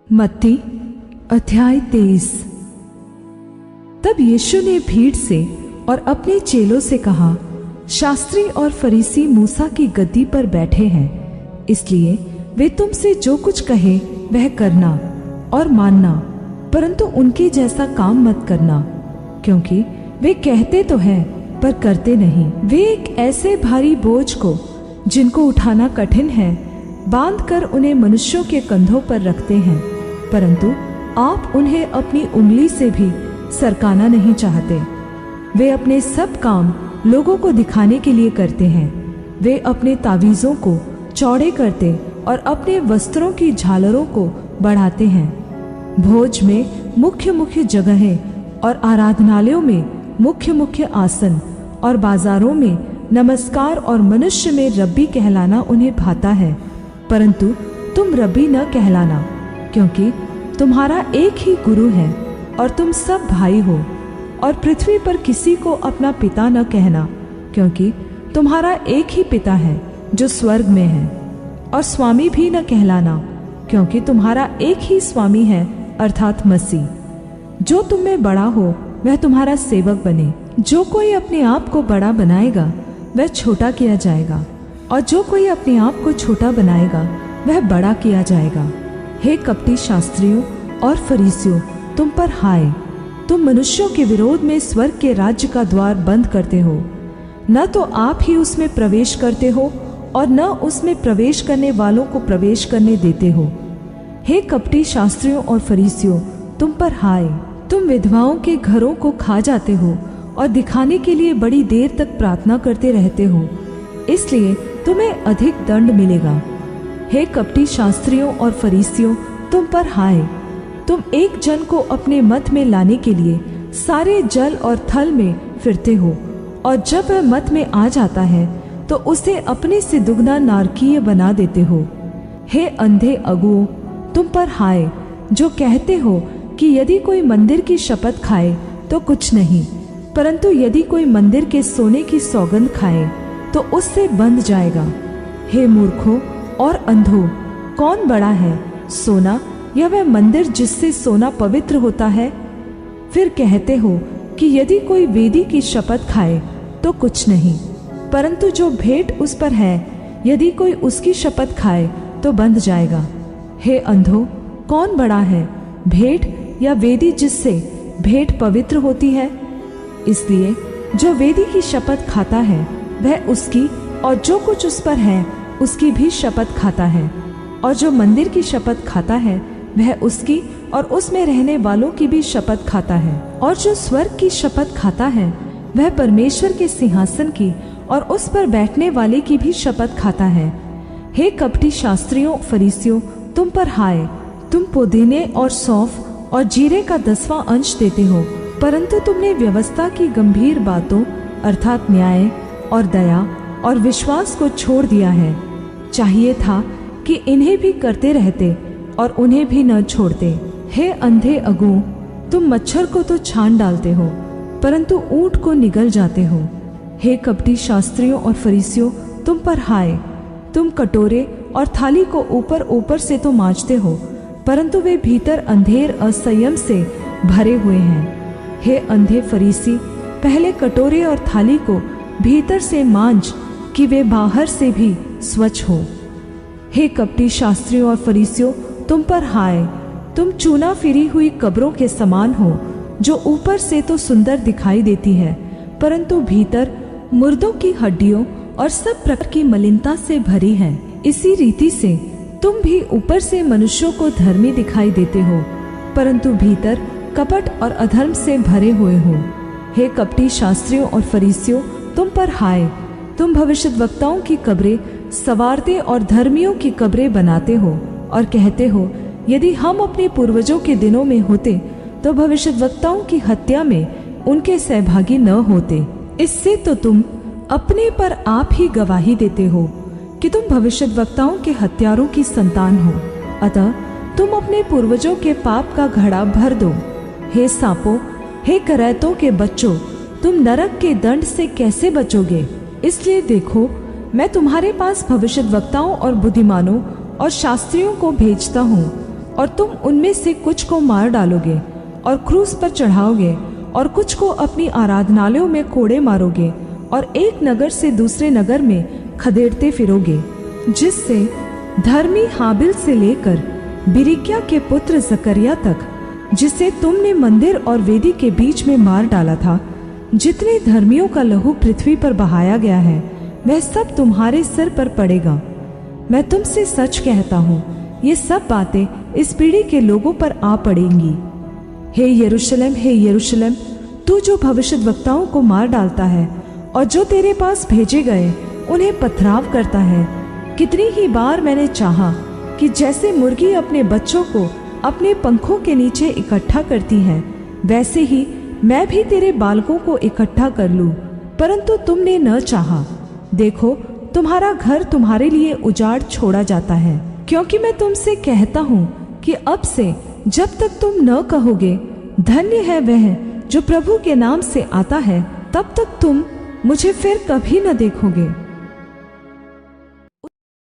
मत्ती अध्याय 23। तब यीशु ने भीड़ से और अपने चेलों से कहा, शास्त्री और फरीसी मूसा की गद्दी पर बैठे हैं, इसलिए वे तुमसे जो कुछ कहे वह करना और मानना, परंतु उनके जैसा काम मत करना, क्योंकि वे कहते तो हैं पर करते नहीं। वे एक ऐसे भारी बोझ को जिनको उठाना कठिन है बांधकर उन्हें मनुष्यों के कंधों पर रखते हैं, परंतु आप उन्हें अपनी उंगली से भी सरकाना नहीं चाहते। वे अपने सब काम लोगों को दिखाने के लिए करते हैं। वे अपने तावीज़ों को चौड़े करते और अपने वस्त्रों की झालरों को बढ़ाते हैं। भोज में मुख्य मुख्य जगहें और आराधनालयों में मुख्य मुख्य आसन और बाजारों में नमस्कार और मनुष्य में रब्बी कहलाना उन्हें भाता है, परंतु तुम रब्बी न कहलाना, क्योंकि तुम्हारा एक ही गुरु है और तुम सब भाई हो। और पृथ्वी पर किसी को अपना पिता न कहना, क्योंकि तुम्हारा एक ही पिता है जो स्वर्ग में है। और स्वामी भी न कहलाना, क्योंकि तुम्हारा एक ही स्वामी है अर्थात मसीह। जो तुम में बड़ा हो वह तुम्हारा सेवक बने। जो कोई अपने आप को बड़ा बनाएगा वह छोटा किया जाएगा, और जो कोई अपने आप को छोटा बनाएगा वह बड़ा किया जाएगा। हे कपटी शास्त्रियों और फरीसियों, तुम पर हाय, तुम मनुष्यों के विरोध में स्वर्ग के राज्य का द्वार बंद करते हो। न तो आप ही उसमें प्रवेश करते हो और न उसमें प्रवेश करने वालों को प्रवेश करने देते हो। हे कपटी शास्त्रियों और फरीसियों, तुम पर हाय, तुम विधवाओं के घरों को खा जाते हो और दिखाने के लिए बड़ी देर तक प्रार्थना करते रहते हो, इसलिए तुम्हें अधिक दंड मिलेगा। हे कपटी शास्त्रियों और फरीसियों, तुम पर हाय, तुम एक जन को अपने मत में लाने के लिए सारे जल और थल में फिरते हो, और जब वह मत में आ जाता है तो उसे अपने से दुगना नारकीय बना देते हो। हे अंधे अगुओं, तुम पर हाय, जो कहते हो कि यदि कोई मंदिर की शपथ खाए तो कुछ नहीं, परंतु यदि कोई मंदिर के सोने की सौगंध खाए तो उससे बंध जाएगा। हे मूर्खों और अंधों, कौन बड़ा है, सोना या वह मंदिर जिससे सोना पवित्र होता है? फिर कहते हो कि यदि कोई वेदी की शपथ खाए तो कुछ नहीं, परंतु जो भेंट उस पर है यदि कोई उसकी शपथ खाए तो बंध जाएगा। हे अंधों, कौन बड़ा है, भेंट या वेदी जिससे भेंट पवित्र होती है? इसलिए जो वेदी की शपथ खाता है वह उसकी और जो कुछ उस पर है उसकी भी शपथ खाता है, और जो मंदिर की शपथ खाता है वह उसकी और उसमें रहने वालों की भी शपथ खाता है। और जो स्वर्ग की शपथ खाता है वह परमेश्वर के सिंहासन की और उस पर बैठने वाले की भी शपथ खाता है। हे कपटी शास्त्रियों फरीसियों, तुम पर हाय, तुम पुदीने और सौंफ और जीरे का 10वां अंश देते हो, परंतु तुमने व्यवस्था की गंभीर बातों अर्थात न्याय और दया और विश्वास को छोड़ दिया है। चाहिए था कि इन्हें भी करते रहते और उन्हें भी न छोड़ते। हे अंधे अगुओं, तुम मच्छर को तो छान डालते हो, परंतु ऊंट को निगल जाते हो। हे कपटी शास्त्रियों और फरीसियों, तुम पर हाय, तुम कटोरे और थाली को ऊपर ऊपर से तो मांजते हो, परंतु वे भीतर अंधेर असंयम से भरे हुए हैं। हे अंधे फरीसी, पहले कटोरे और थाली को भीतर से मांज कि वे बाहर से भी स्वच्छ हो। हे कपटी शास्त्रियों और फरीसियों, तुम पर हाय, तुम चूना फिरी हुई कब्रों के समान हो, जो ऊपर से तो सुंदर दिखाई देती है, परंतु भीतर मुर्दों की हड्डियों और सब प्रकार की मलिनता से भरी है। इसी रीति से तुम भी ऊपर से मनुष्यों को धर्मी दिखाई देते हो, परंतु भीतर कपट और अधर्म से भरे हुए हो। हे कपटी शास्त्रियों और फरीसियों, तुम पर हाय, तुम भविष्यद्वक्ताओं की कब्रें सवारते और धर्मियों की कब्रें बनाते हो और कहते हो, यदि हम अपने पूर्वजों के दिनों में होते तो भविष्यद्वक्ताओं की हत्या में उनके सहभागी न होते। इससे तो तुम अपने पर आप ही गवाही देते हो कि तुम भविष्यद्वक्ताओं के हत्यारों की संतान हो। अतः तुम अपने पूर्वजों के पाप का घड़ा भर दो। हे सांपों, हे करैतों के बच्चों, तुम नरक के दंड से कैसे बचोगे? इसलिए देखो, मैं तुम्हारे पास भविष्यद्वक्ताओं और बुद्धिमानों और शास्त्रियों को भेजता हूँ, और तुम उनमें से कुछ को मार डालोगे और क्रूस पर चढ़ाओगे, और कुछ को अपनी आराधनालयों में कोड़े मारोगे, और एक नगर से दूसरे नगर में खदेड़ते फिरोगे, जिससे धर्मी हाबिल से लेकर बिरिक्या के पुत्र जकरिया तक, जिसे तुमने मंदिर और वेदी के बीच में मार डाला था, जितने धर्मियों का लहू पृथ्वी पर बहाया गया है, वह सब तुम्हारे सिर पर पड़ेगा। मैं तुमसे सच कहता हूँ, ये सब बातें इस पीढ़ी के लोगों पर आ पड़ेंगी। हे यरूशलेम, हे यरूशलेम, तू जो भविष्यद्वक्ताओं को मार डालता है और जो तेरे पास भेजे गए उन्हें पथराव करता है, कितनी ही बार मैंने चाहा कि जैसे मुर्गी अपने बच्चों को अपने पंखों के नीचे इकट्ठा करती है, वैसे ही मैं भी तेरे बालकों को इकट्ठा कर लूं, परंतु तुमने न चाहा। देखो, तुम्हारा घर तुम्हारे लिए उजाड़ छोड़ा जाता है। क्योंकि मैं तुमसे कहता हूँ कि अब से जब तक तुम न कहोगे धन्य है वह जो प्रभु के नाम से आता है, तब तक तुम मुझे फिर कभी न देखोगे।